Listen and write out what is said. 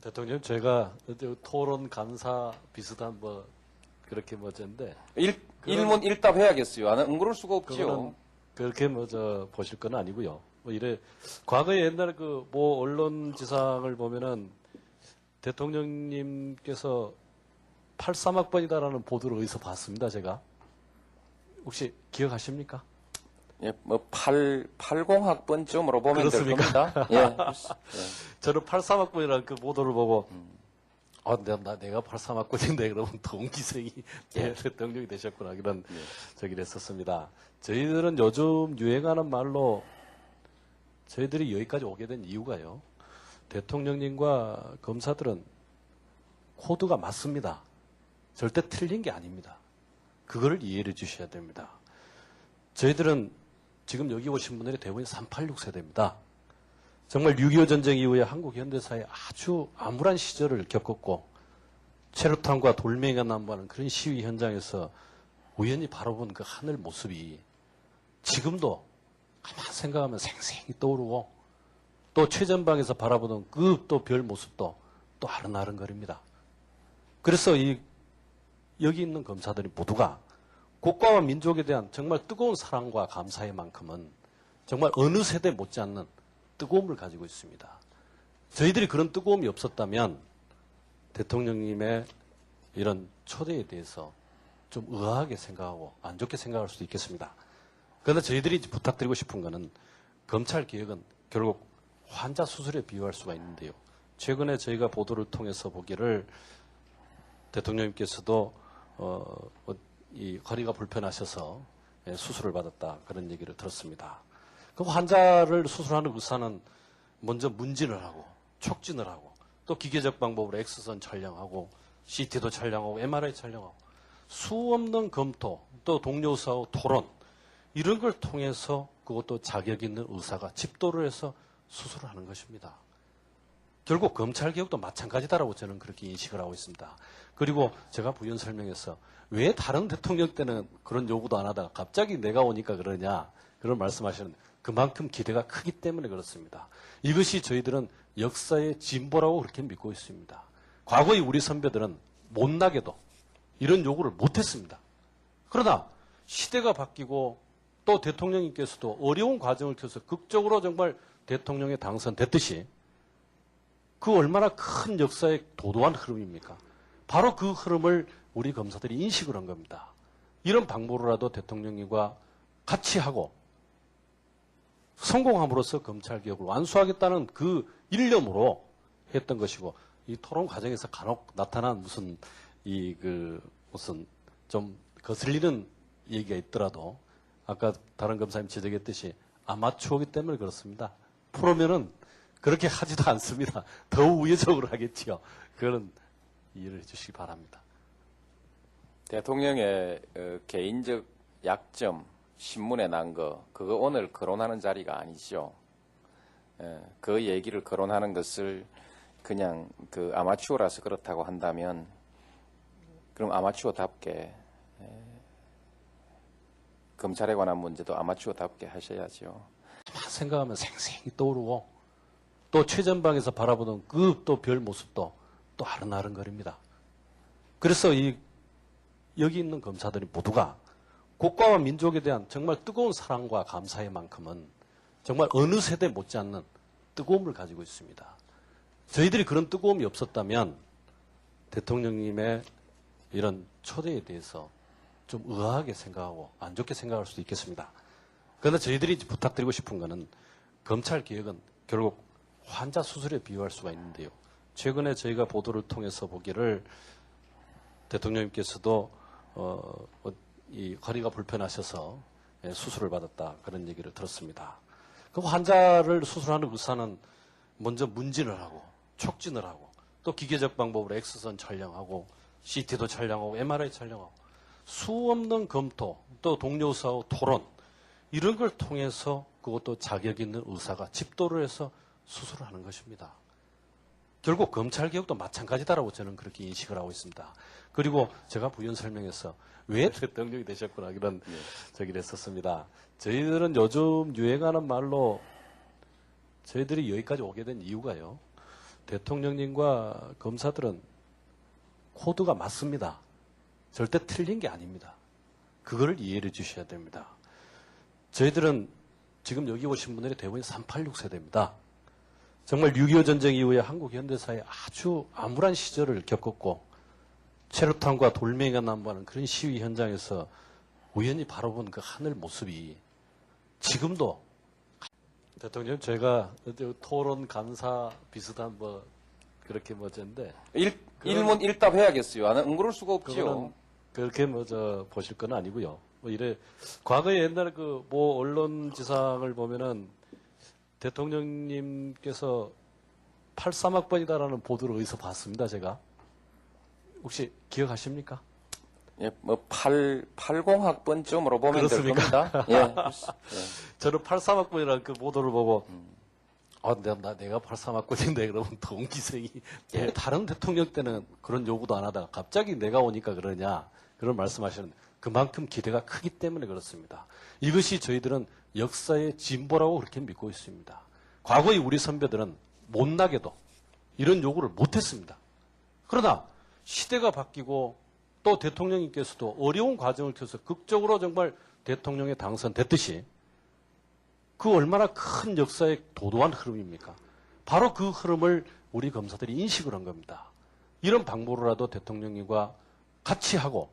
대통령, 제가 토론 감사 비슷한 그렇게 뭐인데 일문 일답 해야겠어요. 안 그럴 수가 없지요. 그렇게 보실 건 아니고요. 과거에 옛날에 언론지상을 보면은 대통령님께서 83학번이다라는 보도를 어디서 봤습니다, 제가. 혹시 기억하십니까? 예, 80학번쯤으로 보면 될 그렇습니까? 겁니다. 예. 저는 83학번이라는 그 보도를 보고, 내가 83학번인데 그러면 동기생이 대통령이 되셨구나. 이런 저기를 했었습니다. 저희들은 요즘 유행하는 말로 저희들이 여기까지 오게 된 이유가요. 대통령님과 검사들은 코드가 맞습니다. 절대 틀린 게 아닙니다. 그걸 이해해 주셔야 됩니다. 저희들은 지금 여기 오신 분들이 대부분 386 세대입니다. 정말 6.25 전쟁 이후에 한국 현대사에 아주 암울한 시절을 겪었고 체류탄과 돌멩이가 난무하는 그런 시위 현장에서 우연히 바라본 그 하늘 모습이 지금도 가만 생각하면 생생히 떠오르고 또 최전방에서 바라보던 그 또 별 모습도 또 아른아른거립니다. 그래서 여기 있는 검사들이 모두가 국가와 민족에 대한 정말 뜨거운 사랑과 감사의 만큼은 정말 어느 세대 못지않는 뜨거움을 가지고 있습니다. 저희들이 그런 뜨거움이 없었다면 대통령님의 이런 초대에 대해서 좀 의아하게 생각하고 안 좋게 생각할 수도 있겠습니다. 그런데 저희들이 부탁드리고 싶은 거는 검찰 개혁은 결국 환자 수술에 비유할 수가 있는데요. 최근에 저희가 보도를 통해서 보기를 대통령님께서도 이 허리가 불편하셔서 수술을 받았다 그런 얘기를 들었습니다. 그 환자를 수술하는 의사는 먼저 문진을 하고 촉진을 하고 또 기계적 방법으로 엑스선 촬영하고 CT도 촬영하고 MRI 촬영하고 수없는 검토 또 동료 의사와 토론 이런 걸 통해서 그것도 자격 있는 의사가 집도를 해서 수술을 하는 것입니다. 결국 검찰 개혁도 마찬가지다라고 저는 그렇게 인식을 하고 있습니다. 그리고 제가 부연 설명해서 왜 다른 대통령 때는 그런 요구도 안 하다가 갑자기 내가 오니까 그러냐 그런 말씀하시는데 그만큼 기대가 크기 때문에 그렇습니다. 이것이 저희들은 역사의 진보라고 그렇게 믿고 있습니다. 과거의 우리 선배들은 못나게도 이런 요구를 못했습니다. 그러나 시대가 바뀌고 또 대통령님께서도 어려운 과정을 통해서 극적으로 정말 대통령에 당선됐듯이 그 얼마나 큰 역사의 도도한 흐름입니까? 바로 그 흐름을 우리 검사들이 인식을 한 겁니다. 이런 방법으로라도 대통령님과 같이 하고 성공함으로써 검찰개혁을 완수하겠다는 그 일념으로 했던 것이고 이 토론 과정에서 간혹 나타난 무슨 좀 거슬리는 얘기가 있더라도 아까 다른 검사님 지적했듯이 아마추어이기 때문에 그렇습니다. 프로면은 그렇게 하지도 않습니다. 더 우회적으로 하겠지요. 그거는 이해를 해주시기 바랍니다. 대통령의 개인적 약점, 신문에 난 거, 그거 오늘 거론하는 자리가 아니죠. 그 얘기를 거론하는 것을 그냥 그 아마추어라서 그렇다고 한다면, 그럼 아마추어답게, 검찰에 관한 문제도 아마추어답게 하셔야죠. 생각하면 생생히 떠오르고, 또 최전방에서 바라보던 그 또 별 모습도 또 아른아른거립니다. 그래서 여기 있는 검사들이 모두가 국가와 민족에 대한 정말 뜨거운 사랑과 감사의 만큼은 정말 어느 세대 못지않는 뜨거움을 가지고 있습니다. 저희들이 그런 뜨거움이 없었다면 대통령님의 이런 초대에 대해서 좀 의아하게 생각하고 안 좋게 생각할 수도 있겠습니다. 그런데 저희들이 부탁드리고 싶은 거는 검찰 개혁은 결국 환자 수술에 비유할 수가 있는데요. 최근에 저희가 보도를 통해서 보기를 대통령님께서도 이 허리가 불편하셔서 수술을 받았다 그런 얘기를 들었습니다. 그 환자를 수술하는 의사는 먼저 문진을 하고 촉진을 하고 또 기계적 방법으로 엑스선 촬영하고 CT도 촬영하고 MRI 촬영하고 수없는 검토 또 동료 의사와 토론 이런 걸 통해서 그것도 자격 있는 의사가 집도를 해서 수술을 하는 것입니다. 결국 검찰 개혁도 마찬가지다라고 저는 그렇게 인식을 하고 있습니다. 그리고 제가 부연 설명해서 왜 대통령이 되셨구나 이런 저기를 했었습니다. 저희들은 요즘 유행하는 말로 저희들이 여기까지 오게 된 이유가요. 대통령님과 검사들은 코드가 맞습니다. 절대 틀린 게 아닙니다. 그거를 이해해 주셔야 됩니다. 저희들은 지금 여기 오신 분들이 대부분 386 세대입니다. 정말 6.25 전쟁 이후에 한국 현대사에 아주 암울한 시절을 겪었고 체류탄과 돌멩이가 난무하는 그런 시위 현장에서 우연히 바라본 그 하늘 모습이 지금도 대통령 제가 토론 감사 비슷한 뭐 그렇게 뭐였는데 일문 일답 해야겠어요. 안 그럴 수가 없지요. 그거는 그렇게 보실 건 아니고요. 뭐 이래 과거에 옛날에 그 모 언론지상을 보면은 대통령님께서 83학번이다라는 보도를 어디서 봤습니다. 제가 혹시 기억하십니까? 예, 뭐 80학번쯤으로 보면 될 그렇습니까? 겁니다. 예. 저는 83학번이라는 그 보도를 보고 내가 83학번인데 그러면 동기생이 다른 대통령 때는 그런 요구도 안 하다가 갑자기 내가 오니까 그러냐 그런 말씀하시는데 그만큼 기대가 크기 때문에 그렇습니다. 이것이 저희들은 역사의 진보라고 그렇게 믿고 있습니다. 과거의 우리 선배들은 못나게도 이런 요구를 못했습니다. 그러나 시대가 바뀌고 또 대통령님께서도 어려운 과정을 통해서 극적으로 정말 대통령에 당선됐듯이 그 얼마나 큰 역사의 도도한 흐름입니까? 바로 그 흐름을 우리 검사들이 인식을 한 겁니다. 이런 방법으로라도 대통령님과 같이 하고